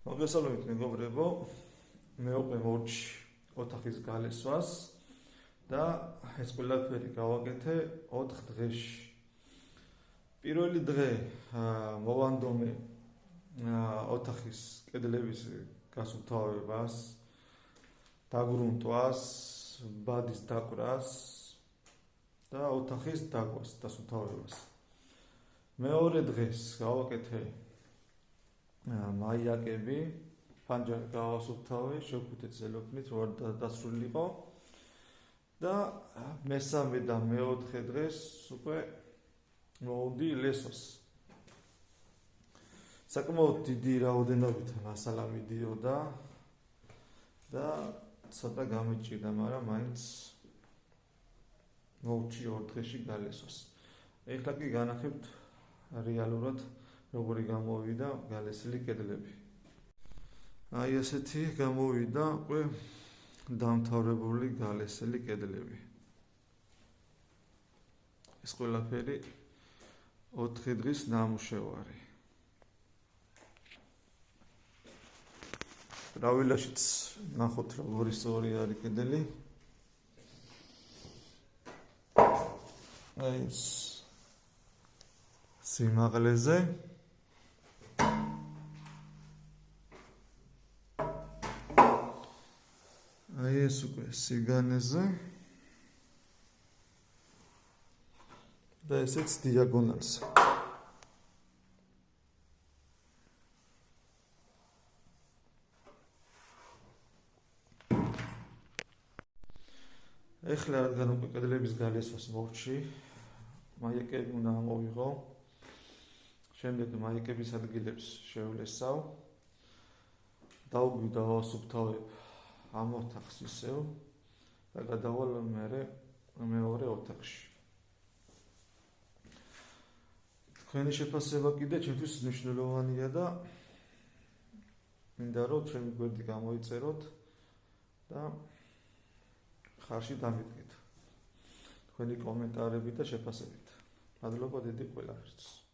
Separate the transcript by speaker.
Speaker 1: მოგესალმებით მეგობრებო, მეუყვე მორჩი ოთახის გალესვას და ეს ყველაფერი გავაკეთე 4 დღეში. პირველი დღე მოვანდომე ოთახის კედლების გასუფთავებას, დაგრუნტვას, ბადის დაკვრას და ოთახის დაკვას, დასუფთავებას. მეორე დღეს გავაკეთე მაიაკები, ფანჯარი გავასუფთავე, შევფუთე წელოფნით, რომ დასრულიყო და მესამე და მეოთხე დღეს უკვე მოვდი ლესოს. საკმაოდ დიდი რაოდენობით მასალა მიდიოდა და ცოტა გამიჭირდა, მაგრამ მაინც მოვჭი 2 დღეში გალესოს. ეხლა კი განახებთ რეალურად როგორი გამოვიდა გალესილი კედლები. აი ესეთი გამოვიდა უკვე დამთავრებული გალესილი კედლები. ეს ყველაფერი 4 დღის ნამუშევარი. რავილაშიც ნახოთ როგორი სწორი არის კედელი. აი ეს სიმაღლეზე აი ეს უკვე სიგანეზე და ესეც დიაგონალზე. ეხლა რადგან უკვე კედლების გალესვას მოვჭი, მაიაკები უნდა მოვიღო. შემდეგ მაიაკების ადგილებს შევლესავ. დავგვი დავასუფთავებ ამ ოთახს ისევ და გადავალ მეორე ოთახში. თქვენი შეფასება კიდე ჩემთვის მნიშვნელოვანია და მინდა რომ ჩემი გვერდი გამოიწეროთ და ხარში დამიდგეთ თქვენი კომენტარებით და შეფასებით. მადლობა დიდი ყველაფერს.